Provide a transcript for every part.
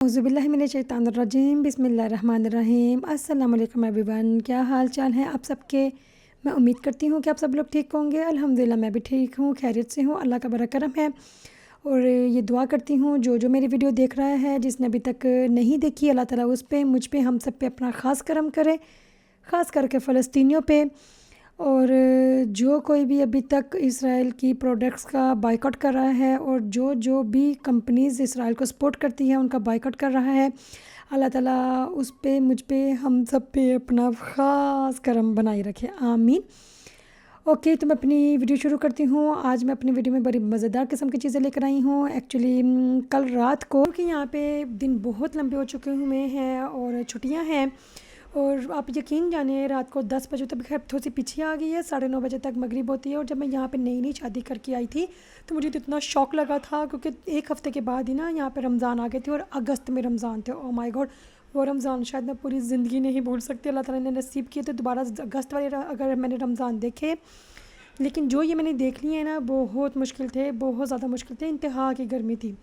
औज़ुबिल्लाहिमिनश्शैतानिर्रजीम बिस्मिल्लाहिर्रहमानिर्रहीम। अस्सलाम वालेकुम एवरीवन, क्या हाल चाल है आप सबके। मैं उम्मीद करती हूँ कि आप सब लोग ठीक होंगे। अल्हम्दुलिल्लाह मैं भी ठीक हूँ, खैरियत से हूँ, अल्लाह का बड़ा करम है। और ये दुआ करती हूँ जो जो मेरी वीडियो देख रहा है, जिसने अभी तक नहीं देखी, अल्लाह ताला उस पे, मुझ पे, हम सब पे अपना ख़ास करम करे, ख़ास करके फ़लस्तीनियों पे। और जो कोई भी अभी तक इसराइल की प्रोडक्ट्स का बायकॉट कर रहा है और जो जो भी कंपनीज़ इसराइल को सपोर्ट करती हैं उनका बायकॉट कर रहा है, अल्लाह ताला उस पे, मुझ पे, हम सब पे अपना ख़ास करम बनाए रखे, आमीन। ओके, तो मैं अपनी वीडियो शुरू करती हूँ। आज मैं अपनी वीडियो में बड़ी मज़ेदार किस्म की चीज़ें लेकर आई हूँ। एक्चुअली कल रात को, क्योंकि यहाँ पे दिन बहुत लंबे हो चुके हुए हैं और छुट्टियाँ हैं, और आप यकीन जानिए रात को 10 बजे तक, खैर थोड़ी सी पीछे आ गई है, 9:30 बजे तक मगरिब होती है। और जब मैं यहाँ पे नई नई शादी करके आई थी तो मुझे तो इतना शौक लगा था, क्योंकि एक हफ़्ते के बाद ही ना यहाँ पे रमज़ान आ गए थे और अगस्त में रमज़ान थे। ओह माय गॉड, वो रमज़ान शायद मैं पूरी ज़िंदगी नहीं भूल सकती। अल्लाह ताला ने नसीब किए तो दोबारा अगस्त वाले अगर मैंने रमज़ान देखे, लेकिन जो ये मैंने देख लिए हैं ना, बहुत मुश्किल थे, बहुत ज़्यादा मुश्किल थे, इंतहा की गर्मी थी।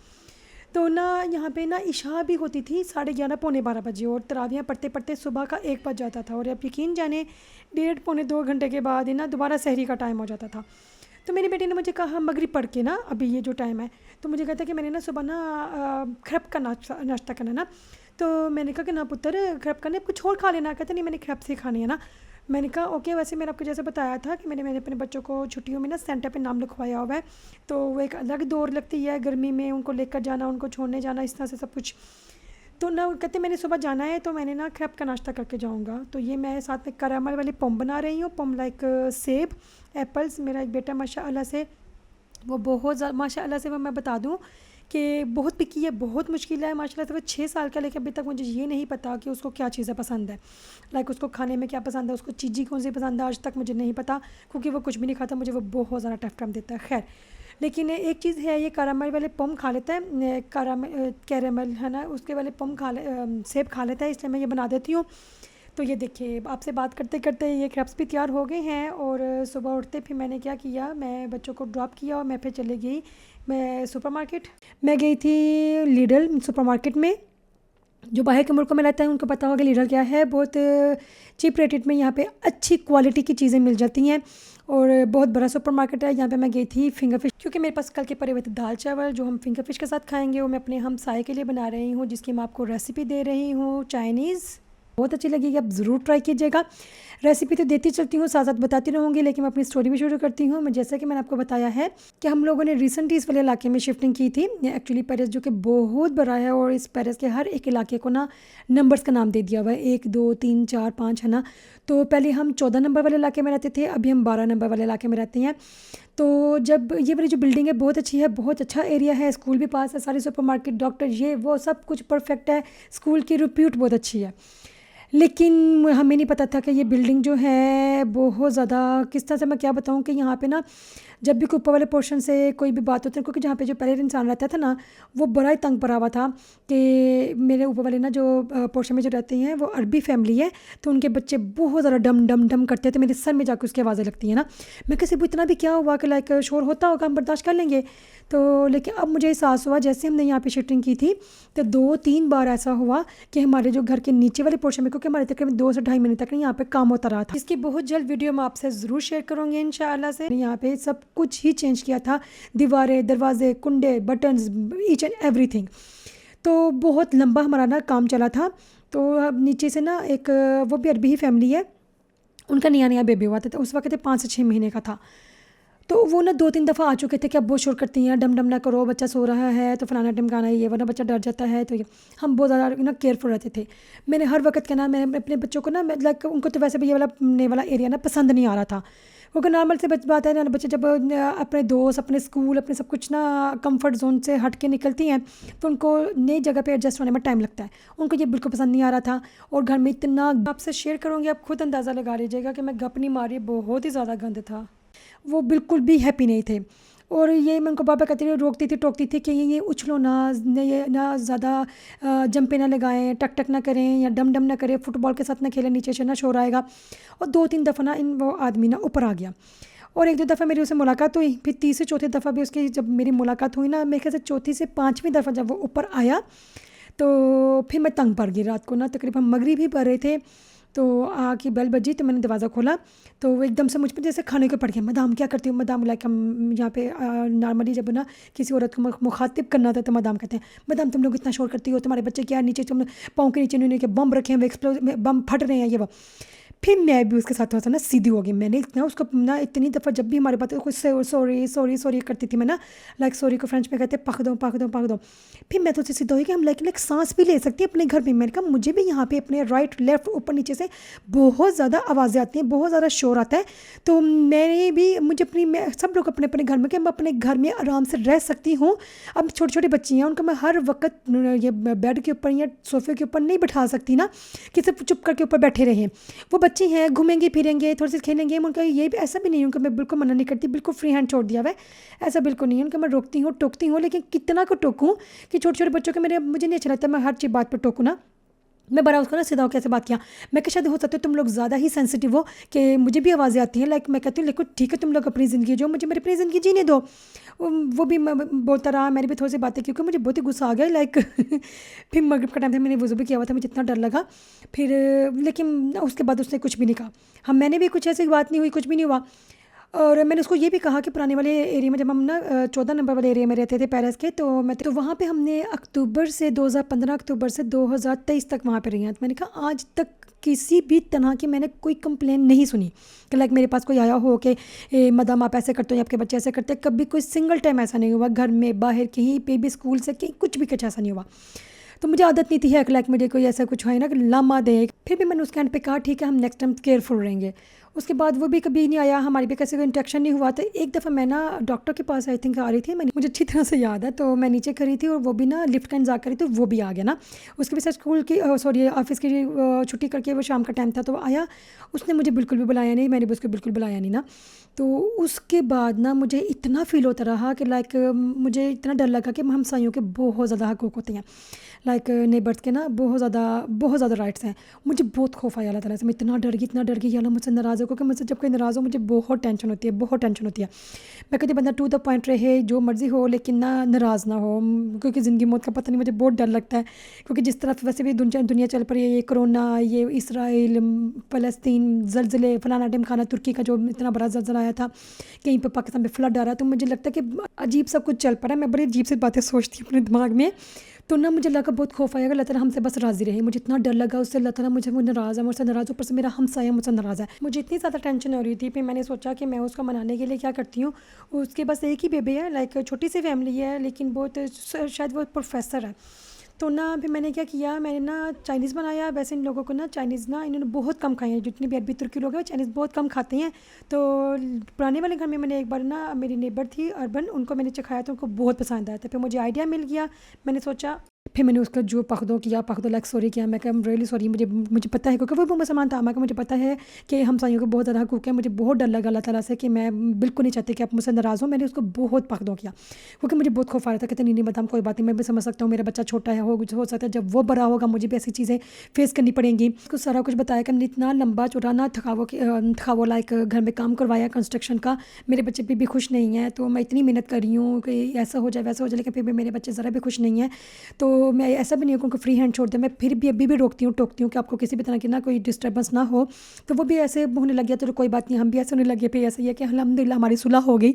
तो ना यहाँ पे ना इशा भी होती थी 11:30 पौने 12 बजे, और तरावियाँ पढ़ते पढ़ते सुबह का 1 बज जाता था। और आप यकीन जाने 1.5 पौने 2 घंटे के बाद ही ना दोबारा सहरी का टाइम हो जाता था। तो मेरी बेटी ने मुझे कहा मगरिब पढ़ के ना, अभी ये जो टाइम है, तो मुझे कहता कि मैंने ना सुबह ना ख्रप का नाश्ता करना ना। तो मैंने कहा कि ना पुत्र, ख्रप करने कुछ और खा लेना। कहते नहीं, मैंने ख्रप से खानी है ना। मैंने कहा ओके। वैसे मैंने आपको जैसे बताया था कि मैंने अपने बच्चों को छुट्टियों में ना सेंटर पे नाम लिखवाया हुआ है, तो वो एक अलग दौर लगती है गर्मी में, उनको लेकर जाना, उनको छोड़ने जाना, इस तरह से सब कुछ। तो ना कहते मैंने सुबह जाना है तो मैंने ना ख्रप का नाश्ता करके जाऊँगा। तो ये मैं साथ में कैरामल वाली पम बना रही हूँ, पम लाइक सेब एप्पल्स। मेरा एक बेटा माशाअल्लाह से, वो बहुत माशाअल्लाह से, वो मैं बता दूँ कि बहुत पिकी है, बहुत मुश्किल है माशाल्लाह से। वो 6 साल का, लेकिन अभी तक मुझे ये नहीं पता कि उसको क्या चीज़ें पसंद है, लाइक उसको खाने में क्या पसंद है, उसको चीज़ी कौन सी पसंद है, आज तक मुझे नहीं पता, क्योंकि वो कुछ भी नहीं खाता। मुझे वो बहुत ज़्यादा टफ टाइम देता है। खैर, लेकिन एक चीज़ है, ये कैरामल वाले पम खा लेता है, कैरामल है ना, उसके वाले पम सेब खा लेता है, इसलिए मैं ये बना देती हूँ। तो ये देखिए, आपसे बात करते करते ये क्रैप्स भी तैयार हो गए हैं। और सुबह उठते फिर मैंने क्या किया, मैं बच्चों को ड्रॉप किया और मैं फिर चली गई, मैं सुपरमार्केट मैं गई थी, लीडल सुपरमार्केट में। जो बाहर के मुल्कों में रहता है उनको पता होगा लीडल क्या है। बहुत चीप रेटेड में यहाँ पे अच्छी क्वालिटी की चीज़ें मिल जाती हैं, और बहुत बड़ा सुपरमार्केट है। यहाँ पे मैं गई थी फिंगर फिश, क्योंकि मेरे पास कल के पड़े हुए थे दाल चावल, जो हम फिंगर फिश के साथ खाएंगे, वो मैं अपने हमसाये के लिए बना रही हूँ, जिसकी मैं आपको रेसिपी दे रही हूँ। चाइनीज़ बहुत अच्छी लगेगी, आप ज़रूर ट्राई कीजिएगा। रेसिपी तो देती चलती हूँ, साथ साथ बताती रहूँगी, लेकिन मैं अपनी स्टोरी भी शुरू करती हूँ। मैं जैसा कि मैंने आपको बताया है कि हम लोगों ने रिसेंटली इस वाले इलाके में शिफ्टिंग की थी। एक्चुअली पेरिस जो कि बहुत बड़ा है, और इस पेरिस के हर एक इलाके को ना नंबर्स का नाम दे दिया हुआ है, 1 2 3 4 5, है ना। तो पहले हम 14 नंबर वाले इलाके में रहते थे, अभी हम 12 नंबर वाले इलाके में रहते हैं। तो जब ये वाली जो बिल्डिंग है बहुत अच्छी है, बहुत अच्छा एरिया है, स्कूल भी पास है, सारी सुपरमार्केट, डॉक्टर, ये वो सब कुछ परफेक्ट है, स्कूल की रिप्यूट बहुत अच्छी है। लेकिन हमें नहीं पता था कि ये बिल्डिंग जो है बहुत ज़्यादा, किस तरह से मैं क्या बताऊँ, कि यहाँ पे ना जब भी ऊपर वाले पोर्शन से कोई भी बात होती है, क्योंकि जहाँ पे जो पहले इंसान रहता था ना, वो बड़ा ही तंग पड़ा हुआ था कि मेरे ऊपर वाले ना जो पोर्शन में जो रहते हैं वो अरबी फैमिली है, तो उनके बच्चे बहुत ज़्यादा डम डम डम करते थे, मेरे सर में जाकर उसकी आवाज़ें लगती हैं ना। मैं कैसे, वो इतना भी क्या हुआ कि लाइक शोर होता होगा, हम बर्दाश्त कर लेंगे। तो लेकिन अब मुझे एहसास हुआ, जैसे हमने यहाँ पे शिफ्टिंग की थी, तो 2-3 बार ऐसा हुआ कि हमारे जो घर के नीचे वाले पोर्शन में, क्योंकि हमारे तकरीबन 2 से ढाई महीने तक यहाँ पे काम होता रहा था, इसकी बहुत जल्द वीडियो मैं आपसे ज़रूर शेयर करूँगी इंशाअल्लाह से। यहाँ पे सब कुछ ही चेंज किया था, दीवारें, दरवाजे, कुंडे, बटन्स, ईच एंड एवरीथिंग। तो बहुत लंबा हमारा ना काम चला था। तो अब नीचे से ना एक, वो भी अरबी ही फैमिली है, उनका नया नया बेबी हुआ था, उस वक्त 5 से 6 महीने का था। तो वो ना 2-3 दफ़ा आ चुके थे कि अब बहुत शोर करती हैं, डम डम ना करो, बच्चा सो रहा है, तो फलाना ढिमकाना, ये वरना बच्चा डर जाता है। तो ये हम बहुत ज़्यादा ना केयरफुल रहते थे। मैंने हर वक्त क्या ना, मैं अपने बच्चों को ना, लाइक उनको तो वैसे भी ये वाला एरिया ना पसंद नहीं आ रहा था, क्योंकि नॉर्मल से बात है ना, बच्चे जब अपने दोस्त, अपने स्कूल, अपने सब कुछ ना कंफर्ट जोन से हट के निकलती हैं, तो उनको नई जगह पे एडजस्ट होने में टाइम लगता है। उनको ये बिल्कुल पसंद नहीं आ रहा था। और घर में इतना, आपसे शेयर करूँगी, आप खुद अंदाज़ा लगा लीजिएगा कि मैं गप नहीं मारी, बहुत ही ज़्यादा गंद था। वो बिल्कुल भी हैप्पी नहीं थे। और ये मैं उनको बार बार कहती थी, रोकती थी, टोकती थी कि ये उछलो ना, ये ना ज़्यादा जंपे ना लगाएं, टक टक ना करें, या डम डम ना करें, फुटबॉल के साथ ना खेलें, नीचे से ना शोर आएगा। और 2-3 दफ़ा ना वो आदमी ना ऊपर आ गया, और 1-2 दफ़ा मेरी उससे मुलाकात हुई। फिर तीसरी चौथी दफ़ा भी उसकी जब मेरी मुलाकात हुई ना, मेरे ख्याल से चौथी से 5वीं दफ़ा जब वो ऊपर आया, तो फिर मैं तंग पड़ गई रात को ना, तकरीबन मगरिब ही पड़ रहे थे, तो आके बेल बजी तो मैंने दरवाज़ा खोला, तो वो एकदम से मुझ पर जैसे खाने के पड़ गया, मदाम क्या करती हूँ, मदाम लाइक हम यहाँ पे नॉर्मली जब ना किसी औरत को मुखातिब करना था तो मदाम कहते हैं, मदाम तुम लोग इतना शोर करती हो, तुम्हारे बच्चे क्या नीचे, तुम पाँव के नीचे उन्होंने के बम रखे हैं, वो एक्सप्लोज बम फट रहे हैं ये वो। फिर मैं भी उसके साथ थोड़ा सा ना सीधी हो गई, मैंने इतना उसको ना इतनी दफ़ा जब भी हमारे बात कोई सॉरी सॉरी सॉरी करती थी मैं ना, लाइक सॉरी को फ्रेंच में कहते हैं पक दो पक दो पक दो। फिर मैं तो उससे सीधा हुई कि हम लाइक सांस भी ले सकती हैं अपने घर में। मैंने कहा मुझे भी यहाँ पे अपने राइट लेफ्ट ऊपर नीचे से बहुत ज़्यादा आवाज़ें आती हैं, बहुत ज़्यादा शोर आता है, तो मैंने भी मुझे अपनी मैं सब लोग अपने अपने घर में कि मैं अपने घर में आराम से रह सकती हूँ। अब छोटी छोटी बच्ची हैं, उनको मैं हर वक्त ये बेड के ऊपर या सोफे के ऊपर नहीं बैठा सकती ना कि सिर्फ चुप करके ऊपर बैठे रहें। वो बच्ची हैं, घूमेंगे फिरेंगे, थोड़ी सी खेलेंगे, उनका ये भी ऐसा भी नहीं है, उनको मैं बिल्कुल मना नहीं करती, बिल्कुल फ्री हैंड छोड़ दिया हुआ है, ऐसा बिल्कुल नहीं है। उनको मैं रोकती हूँ टोकती हूँ, लेकिन कितना को टोकूँ कि छोटे छोटे बच्चों के मेरे मुझे नहीं अच्छा लगता मैं हर चीज़ बात पर टोकूँ ना। मैं बड़ा उसको ना सीधा होकर कैसे बात किया, मैं क्या शायद हो सकता है तुम लोग ज़्यादा ही सेंसिटिव हो कि मुझे भी आवाज़ें आती हैं, लाइक मैं कहती हूँ लेकिन ठीक है तुम लोग अपनी ज़िंदगी जो, मुझे मेरी अपनी ज़िंदगी जीने दो। वो भी बोलता रहा, मैंने भी थोड़ी सी बातें, क्योंकि मुझे बहुत ही गुस्सा आ गया लाइक फिर मगरिब का टाइम था, मैंने वज़ू भी किया हुआ था, मुझे इतना डर लगा फिर, लेकिन उसके बाद उसने कुछ भी नहीं कहा, हम मैंने भी कुछ ऐसी बात नहीं हुई, कुछ भी नहीं हुआ। और मैंने उसको ये भी कहा कि पुराने वाले एरिया में जब हम ना 14 नंबर वाले एरिया में रहते थे पेरिस के, तो वहाँ पे हमने अक्टूबर से 2015 अक्टूबर से 2023 तक वहाँ पे रही हैं। तो मैंने कहा आज तक किसी भी तरह की मैंने कोई कंप्लेन नहीं सुनी कि लाइक मेरे पास कोई आया हो कि मदाम आप ऐसे करते हो या आपके बच्चे ऐसे करते हैं, कभी कोई सिंगल टाइम ऐसा नहीं हुआ, घर में बाहर कहीं पे भी स्कूल से कहीं कुछ भी कुछ ऐसा नहीं हुआ। तो मुझे आदत नहीं थी है कि लाइक मुझे कोई ऐसा कुछ है ना कि लामा दे, फिर भी मैंने उसके एंड पे कहा ठीक है हम नेक्स्ट टाइम केयरफुल रहेंगे। उसके बाद वो भी कभी नहीं आया, हमारी भी कैसे कोई इंटरेक्शन नहीं हुआ। तो एक दफ़ा मैं ना डॉक्टर के पास आई थिंक आ रही थी, मैंने मुझे अच्छी तरह से याद है, तो मैं नीचे खड़ी थी और वो भी ना लिफ्ट का इंतजार करी, तो वो भी आ गया ना, उसके भी साथ स्कूल की सॉरी ऑफिस की छुट्टी करके वो शाम का टाइम था तो वो आया, उसने मुझे बिल्कुल भी बुलाया नहीं, मैंने भी उसको बिल्कुल बुलाया नहीं ना। तो उसके बाद ना मुझे इतना फ़ील होता रहा कि लाइक मुझे इतना डर लगा कि हमसाइयों के बहुत ज़्यादा हकूक़ होते हैं, लाइक नेबर्स के ना बहुत ज़्यादा राइट्स हैं। मुझे बहुत खौफ आया अल्लाह ताला से, मैं इतना डर गई अल्लाह मुझसे नाराज़ हो, क्योंकि मुझसे जब कोई नाराज़ हो मुझे बहुत टेंशन होती है, बहुत टेंशन होती है। मैं कहती बंदा टू द पॉइंट रहे, जो मर्ज़ी हो, लेकिन ना नाराज़ ना हो, क्योंकि ज़िंदगी मौत का पता नहीं, मुझे बहुत डर लगता है, क्योंकि जिस तरफ वैसे भी दुनिया चल पड़ी है, ये कोरोना, ये इसराइल फ़लस्तीन, ज़लज़ले, फलाना ढिमकाना, तुर्की का जो इतना बड़ा ज़लज़ला आया था, कहीं पे पाकिस्तान में फ्लड आ रहा है, तो मुझे लगता है कि अजीब सा कुछ चल पड़ा है। मैं बड़ी अजीब सी बातें सोचती हूँ अपने दिमाग में, तो ना मुझे लगा बहुत खौफ आएगा, अल्लाह ताला हमसे बस राज़ी रहे। मुझे इतना डर लगा उससे, अल्लाह ताला मुझे नाराज़ है, मुझसे नाराज़, ऊपर से मेरा हमसाया मुझसे नाराज़ है, मुझे इतनी ज़्यादा टेंशन हो रही थी। फिर मैंने सोचा कि मैं उसको मनाने के लिए क्या करती हूँ, उसके बस एक ही बेबी है, लाइक छोटी सी फैमिली है, लेकिन बहुत शायद वो प्रोफेसर है। तो ना फिर मैंने क्या किया, मैंने ना चाइनीज़ बनाया। वैसे इन लोगों को ना चाइनीज़ ना इन्होंने बहुत कम खाई है, जितनी भी अरबी तुर्की लोग हैं चाइनीज़ बहुत कम खाते हैं। तो पुराने वाले घर में मैंने एक बार ना, मेरी नेबर थी अर्बन, उनको मैंने चखाया तो उनको बहुत पसंद आया था। फिर मुझे आइडिया मिल गया, मैंने सोचा, फिर मैंने उसका जो पकदो किया, पकदो लाइक सॉरी किया, मैं कहा रियली सॉरी, मुझे पता है, क्योंकि वो मुसलमान था, मैं मुझे पता है कि हमसाइयों को बहुत ज़्यादा हकूक़ है, मुझे बहुत डर लगा अल्लाह ताला से कि मैं बिल्कुल नहीं चाहती कि आप मुझसे नाराज़ हो। मैंने उसको बहुत पकदो किया, क्योंकि मुझे बहुत खौफ आ रहा था। कहते नहीं बताऊँ कोई बात नहीं, मैं भी समझ सकता हूँ, मेरा बच्चा छोटा है, हो सकता है जब वो बड़ा होगा मुझे भी ऐसी चीज़ें फेस करनी पड़ेंगी। उसको सारा कुछ बताया कि इतना लंबा चौड़ा ना थकावो लाइक घर में काम करवाया कंस्ट्रक्शन का, मेरे बच्चे भी खुश नहीं हैं, तो मैं इतनी मेहनत कर रही हूँ कि ऐसा हो जाए वैसा हो जाए, लेकिन फिर भी मेरे बच्चे ज़रा भी खुश नहीं हैं। तो मैं ऐसा भी नहीं है उनको फ्री हैंड छोड़ दिया, मैं फिर भी अभी भी रोकती हूँ टोकती हूँ कि आपको किसी भी तरह की ना कोई डिस्टर्बेंस ना हो। तो वो भी ऐसे होने लग गया, तो कोई बात नहीं, हम भी ऐसे होने लगे। फिर ऐसा ही है कि अल्हम्दुलिल्लाह हमारी सुलह हो गई।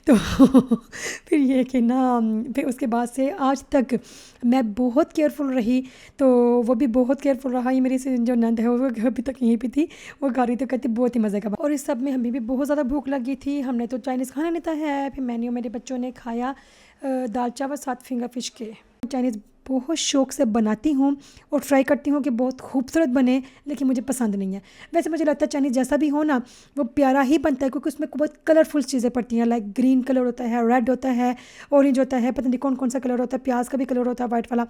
तो फिर ये कि ना, फिर उसके बाद से आज तक मैं बहुत केयरफुल रही, तो वो भी बहुत केयरफुल रहा। ये मेरी जो नंद है वो अभी तक यहीं पर थी, वो गा रही तो कहती बहुत ही मज़े का। और इस सब में हमें भी बहुत ज़्यादा भूख लगी थी, हमने तो चाइनीज़ खाना नहीं था है। फिर मैंने और मेरे बच्चों ने खाया दाल चावल 7 फिंगर फ़िश के। चाइनीज़ बहुत शौक़ से बनाती हूँ और ट्राई करती हूँ कि बहुत खूबसूरत बने, लेकिन मुझे पसंद नहीं है। वैसे मुझे लगता है चाइनीज़ जैसा भी हो ना वो प्यारा ही बनता है, क्योंकि उसमें बहुत कलरफुल चीज़ें पड़ती हैं, लाइक ग्रीन कलर होता है, रेड होता है, ऑरेंज होता है, पता नहीं कौन कौन सा कलर होता है, प्याज का भी कलर होता है वाइट वाला।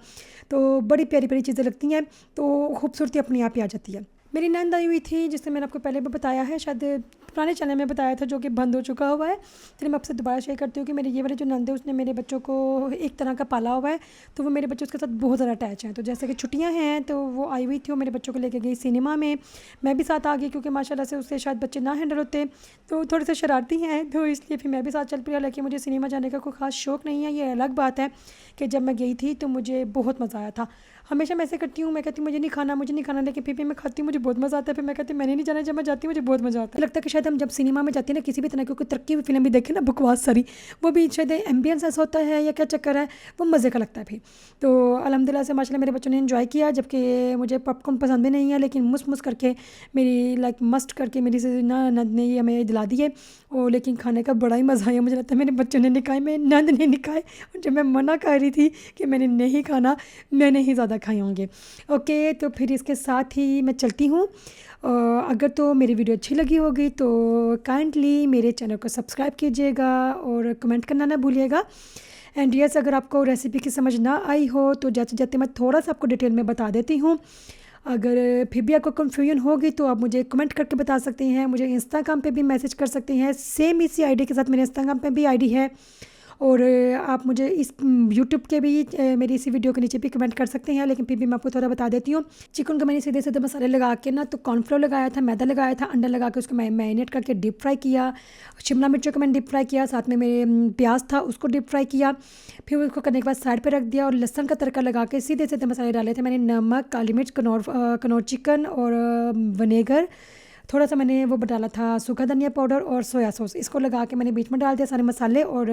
तो बड़ी प्यारी प्यारी चीज़ें लगती हैं, तो खूबसूरती अपने आप ही आ जाती है। मेरी नंद आई हुई थी, जिसने मैंने आपको पहले भी बताया है, शायद पुराने चैनल में बताया था, जो कि बंद हो चुका हुआ है। चलिए मैं आपसे दोबारा शेयर करती हूँ कि मेरे ये वाली जो नंद है उसने मेरे बच्चों को एक तरह का पाला हुआ है, तो वो मेरे बच्चे उसके साथ बहुत ज़्यादा अटैच हैं। तो जैसे कि छुट्टियाँ हैं तो वो आई हुई थी और मेरे बच्चों को लेके गई सिनेमा में, मैं भी साथ आ गई, क्योंकि माशाल्लाह से उससे शायद बच्चे ना हैंडल होते, तो थोड़े से शरारती हैं, तो इसलिए फिर मैं भी साथ चल पड़ी। हालांकि मुझे सिनेमा जाने का कोई ख़ास शौक़ नहीं है, ये अलग बात है कि जब मैं गई थी तो मुझे बहुत मज़ा आया था। हमेशा मैं ऐसे करती हूँ, मैं कहती हूँ मुझे नहीं खाना, मुझे नहीं खाना, लेकिन फिर भी मैं खाती हूँ, मुझे बहुत मज़ा आता है। फिर मैं कहती हूँ मैंने नहीं जाना, जब मैं जाती हूँ मुझे बहुत मज़ा आता है। लगता है कि शायद हम जब सिनेमा में जाते हैं ना, किसी भी तरह की कोई तरक्की हुई फिल्म भी देखें ना, बकवास सारी, वो भी शायद एम्बियंस ऐसा होता है या क्या चक्कर है, वो मज़े का लगता है फिर। तो अल्हम्दुलिल्लाह से माशाल्लाह मेरे बच्चों ने एंजॉय किया, जबकि मुझे पॉपकॉर्न पसंद भी नहीं है, लेकिन मुस मुस करके मेरी लाइक मस्ट करके मेरी से ना नंद ने ये हमें दिला दिए, और लेकिन खाने का बड़ा ही मज़ा आया। मुझे लगता है मेरे बच्चों ने नहीं खाए, मेरी नंद ने नहीं खाए, और जब मैं मना कर रही थी कि मैंने नहीं खाना, मैंने ही ज़्यादा खाए होंगे। ओके, तो फिर इसके साथ ही मैं चलती हूँ। अगर तो मेरी वीडियो अच्छी लगी होगी तो काइंडली मेरे चैनल को सब्सक्राइब कीजिएगा और कमेंट करना ना भूलिएगा। एंड यस, अगर आपको रेसिपी की समझ ना आई हो तो जाते जाते मैं थोड़ा सा आपको डिटेल में बता देती हूँ। अगर फिर भी आपको कन्फ्यूजन होगी तो आप मुझे कमेंट करके बता सकते हैं, मुझे इंस्टाग्राम पे भी मैसेज कर सकते हैं। सेम इसी आईडी के साथ मेरे इंस्टाग्राम पे भी आईडी है, और आप मुझे इस यूट्यूब के भी मेरी इसी वीडियो के नीचे भी कमेंट कर सकते हैं, लेकिन फिर भी मैं आपको थोड़ा बता देती हूँ। चिकन को मैंने सीधे सीधे मसाले लगा के ना, तो कॉर्नफ्लोर लगाया था, मैदा लगाया था, अंडा लगा के उसको मैरिनेट करके डीप फ्राई किया। शिमला मिर्चों को मैंने डीप फ्राई किया, साथ में मेरे प्याज था उसको डीप फ्राई किया। फिर उसको करने के बाद साइड पर रख दिया, और लहसुन का तड़का लगा के सीधे सीधे मसाले डाले थे मैंने। नमक, काली मिर्च, कनौर चिकन और विनेगर, थोड़ा सा मैंने वो डाला था सूखा धनिया पाउडर और सोया सॉस, इसको लगा के मैंने बीच में डाल दिया सारे मसाले। और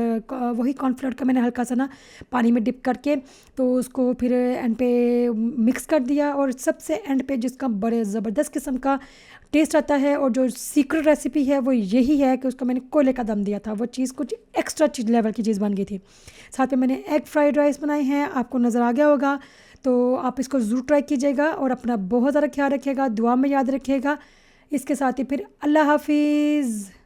वही कॉर्नफ्लोर का मैंने हल्का सा ना पानी में डिप करके तो उसको फिर एंड पे मिक्स कर दिया। और सबसे एंड पे जिसका बड़े ज़बरदस्त किस्म का टेस्ट आता है और जो सीक्रेट रेसिपी है वो यही है कि उसको मैंने कोयले का दम दिया था, वो चीज़ कुछ एक्स्ट्रा चीज़ लेवल की चीज़ बन गई थी। साथ में मैंने एग फ्राइड राइस बनाए हैं, आपको नज़र आ गया होगा, तो आप इसको ज़रूर ट्राई कीजिएगा और अपना बहुत ज़्यादा ख्याल रखिएगा, दुआ में याद रखिएगा। इसके साथ ही फिर अल्लाह हाफिज़।